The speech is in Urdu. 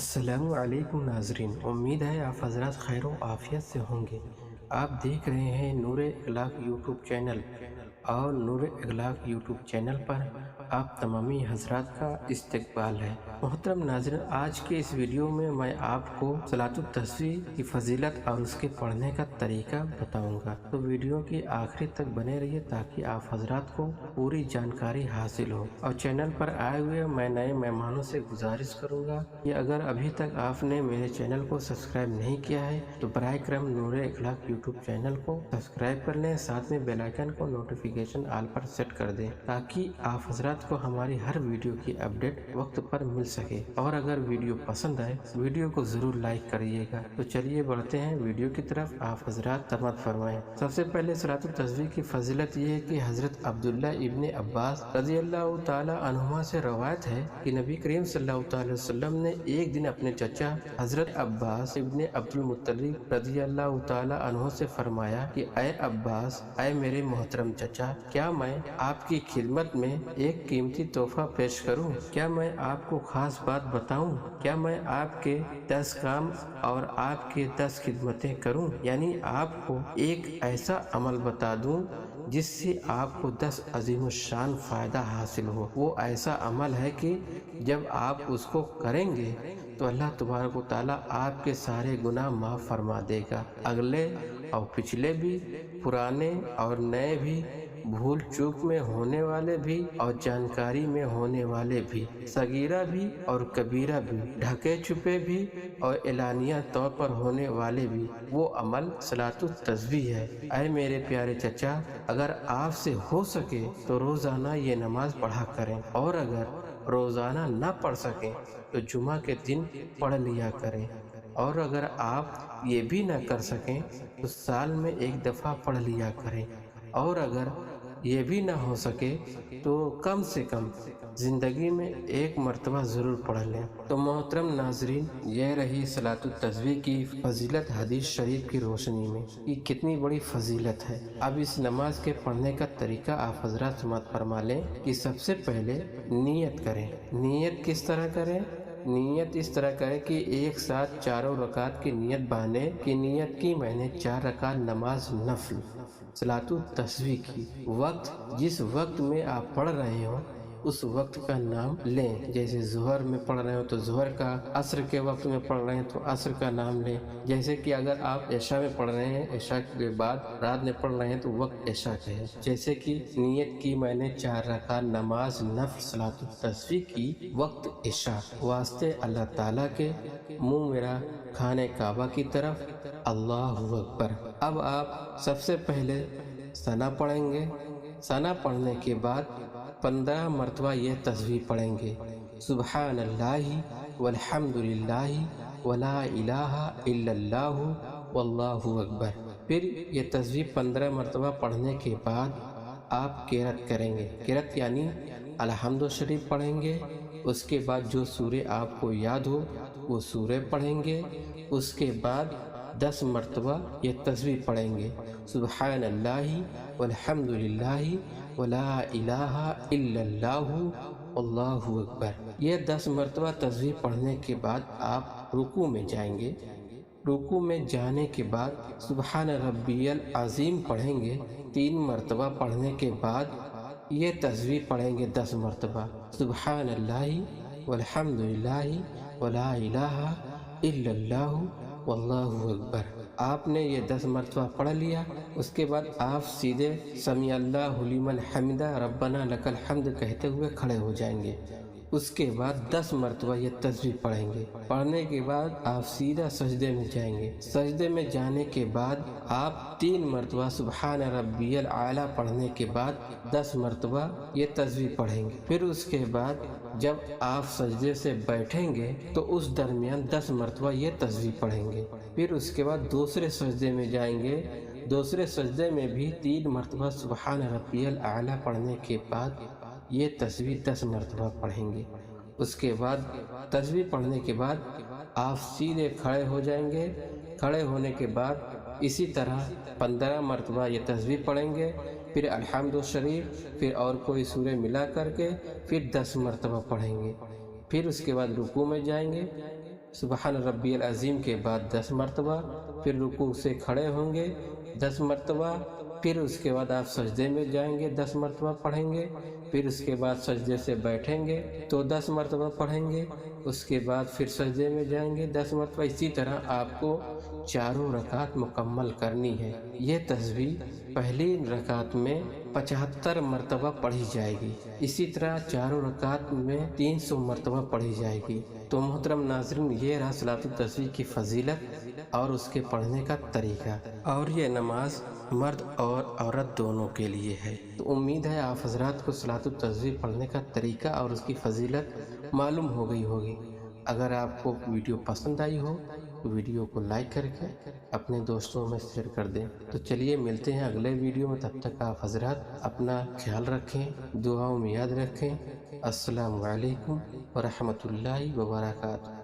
السلام علیکم ناظرین، امید ہے آپ حضرات خیر و عافیت سے ہوں گے۔ آپ دیکھ رہے ہیں نور اخلاق یوٹیوب چینل، اور نور اخلاق یوٹیوب چینل پر آپ تمامی حضرات کا استقبال ہے۔ محترم ناظرین، آج کے اس ویڈیو میں آپ کو صلاۃ التسبیح کی فضیلت اور اس کے پڑھنے کا طریقہ بتاؤں گا، تو ویڈیو کی آخری تک بنے رہیے تاکہ آپ حضرات کو پوری جانکاری حاصل ہو۔ اور چینل پر آئے ہوئے میں نئے مہمانوں سے گزارش کروں گا کہ اگر ابھی تک آپ نے میرے چینل کو سبسکرائب نہیں کیا ہے تو براہ کرم نور اخلاق یوٹیوب چینل کو سبسکرائب کر لیں، ساتھ میں بیل آئیکن کو نوٹیفیکیشن آل پر سیٹ کر دیں تاکہ آپ حضرات کو ہماری ہر ویڈیو کی اپڈیٹ وقت پر مل سکے۔ اور اگر ویڈیو پسند آئے ویڈیو کو ضرور لائک کریے گا۔ تو چلیے بڑھتے ہیں ویڈیو کی طرف، آپ حضرات سماعت فرمائیں۔ سب سے پہلے صلاۃ التسبیح کی فضیلت یہ ہے کہ حضرت عبداللہ ابن عباس رضی اللہ تعالی عنہما سے روایت ہے کہ نبی کریم صلی اللہ تعالی وسلم نے ایک دن اپنے چچا حضرت عباس ابن عبد المطلب رضی اللہ تعالی عنہ سے فرمایا کہ اے عباس، اے میرے محترم چچا، کیا میں آپ کی خدمت میں ایک قیمتی تحفہ پیش کروں؟ کیا میں آپ کو خاص بات بتاؤں؟ کیا میں آپ کے 10 کام اور آپ کے 10 خدمتیں کروں؟ یعنی آپ کو ایک ایسا عمل بتا دوں جس سے آپ کو 10 عظیم الشان فائدہ حاصل ہو۔ وہ ایسا عمل ہے کہ جب آپ اس کو کریں گے تو اللہ تبارک و تعالیٰ آپ کے سارے گناہ معاف فرما دے گا، اگلے اور پچھلے بھی، پرانے اور نئے بھی، بھول چوک میں ہونے والے بھی اور جانکاری میں ہونے والے بھی، صغیرہ بھی اور کبیرہ بھی، ڈھکے چھپے بھی اور اعلانیہ طور پر ہونے والے بھی۔ وہ عمل صلاۃ التسبیح ہے۔ اے میرے پیارے چچا، اگر آپ سے ہو سکے تو روزانہ یہ نماز پڑھا کریں، اور اگر روزانہ نہ پڑھ سکیں تو جمعہ کے دن پڑھ لیا کریں، اور اگر آپ یہ بھی نہ کر سکیں تو سال میں ایک دفعہ پڑھ لیا کریں، اور اگر یہ بھی نہ ہو سکے تو کم سے کم زندگی میں ایک مرتبہ ضرور پڑھ لیں۔ تو محترم ناظرین، یہ رہی صلاۃ التسبیح کی فضیلت حدیث شریف کی روشنی میں کہ کتنی بڑی فضیلت ہے۔ اب اس نماز کے پڑھنے کا طریقہ آپ حضرات سماعت فرما لیں کہ سب سے پہلے نیت کریں۔ نیت کس طرح کریں؟ نیت اس طرح کریں کہ ایک ساتھ چاروں رکعت کی نیت باندھیں کہ نیت کی میں نے 4 رکعت نماز نفل صلاۃ التسبیح کی۔ وقت جس وقت میں آپ پڑھ رہے ہوں اس وقت کا نام لیں، جیسے ظہر میں پڑھ رہے ہوں تو ظہر کا، عصر کے وقت میں پڑھ رہے ہیں تو عصر کا نام لیں، جیسے کہ اگر آپ عشاء میں پڑھ رہے ہیں، عشاء کے بعد رات میں پڑھ رہے ہیں تو وقت عشاء کا ہے۔ جیسے کہ نیت کی میں نے 4 رکعت نماز نفل صلاۃ التسبیح کی، وقت عشاء، واسطے اللہ تعالیٰ کے، منہ میرا خانہ کعبہ کی طرف، اللہ اکبر۔ اب آپ سب سے پہلے ثنا پڑھیں گے۔ ثنا پڑھنے کے بعد 15 مرتبہ یہ تسبیح پڑھیں گے، سبحان اللہ والحمد للہ ولا الہ الا اللہ واللہ اکبر۔ پھر یہ تسبیح 15 مرتبہ پڑھنے کے بعد آپ قرأت کریں گے۔ قرأت یعنی الحمد شریف پڑھیں گے، اس کے بعد جو سورہ آپ کو یاد ہو وہ سورہ پڑھیں گے، اس کے بعد 10 مرتبہ یہ تسبیح پڑھیں گے، سبحان اللہ والحمد للہ ولا الہ الا اللہ واللہ اکبر۔ یہ 10 مرتبہ تسبیح پڑھنے کے بعد آپ رکوع میں جائیں گے۔ رکوع میں جانے کے بعد سبحان ربی العظیم پڑھیں گے۔ 3 مرتبہ پڑھنے کے بعد یہ تسبیح پڑھیں گے 10 مرتبہ، سبحان اللہ والحمد للہ ولا الہ الا اللہ واللہ اکبر۔ آپ نے یہ 10 مرتبہ پڑھ لیا، اس کے بعد آپ سیدھے سمیع اللہ لمن حمدہ ربنا لک الحمد کہتے ہوئے کھڑے ہو جائیں گے۔ اس کے بعد 10 مرتبہ یہ تسبیح پڑھیں گے۔ پڑھنے کے بعد آپ سیدھا سجدے میں جائیں گے۔ سجدے میں جانے کے بعد آپ 3 مرتبہ سبحان ربی الاعلیٰ پڑھنے کے بعد 10 مرتبہ یہ تسبیح پڑھیں گے۔ پھر اس کے بعد جب آپ سجدے سے بیٹھیں گے تو اس درمیان 10 مرتبہ یہ تسبیح پڑھیں گے۔ پھر اس کے بعد دوسرے سجدے میں جائیں گے۔ دوسرے سجدے میں بھی 3 مرتبہ سبحان ربی الاعلیٰ پڑھنے کے بعد یہ تسبیح 10 مرتبہ پڑھیں گے۔ اس کے بعد تسبیح پڑھنے کے بعد آپ سیدھے کھڑے ہو جائیں گے۔ کھڑے ہونے کے بعد اسی طرح 15 مرتبہ یہ تسبیح پڑھیں گے، پھر الحمد شریف، پھر اور کوئی سورہ ملا کر کے پھر 10 مرتبہ پڑھیں گے۔ پھر اس کے بعد رکوع میں جائیں گے۔ سبحان ربی العظیم کے بعد 10 مرتبہ، پھر رکوع سے کھڑے ہوں گے 10 مرتبہ، پھر اس کے بعد آپ سجدے میں جائیں گے 10 مرتبہ پڑھیں گے، پھر اس کے بعد سجدے سے بیٹھیں گے تو 10 مرتبہ پڑھیں گے، اس کے بعد پھر سجدے میں جائیں گے 10 مرتبہ۔ اسی طرح آپ کو چاروں رکعت مکمل کرنی ہے۔ یہ تسبیح پہلی رکعت میں 75 مرتبہ پڑھی جائے گی، اسی طرح چاروں رکعت میں 300 مرتبہ پڑھی جائے گی۔ تو محترم ناظرین، یہ رہا صلاۃ التسبیح کی فضیلت اور اس کے پڑھنے کا طریقہ، اور یہ نماز مرد اور عورت دونوں کے لیے ہے۔ تو امید ہے آپ حضرات کو صلاۃ التسبیح پڑھنے کا طریقہ اور اس کی فضیلت معلوم ہو گئی ہوگی۔ اگر آپ کو ویڈیو پسند آئی ہو تو ویڈیو کو لائک کر کے اپنے دوستوں میں شیئر کر دیں۔ تو چلیے ملتے ہیں اگلے ویڈیو میں، تب تک آپ حضرات اپنا خیال رکھیں، دعاؤں میں یاد رکھیں۔ السلام علیکم ورحمۃ اللہ وبرکاتہ۔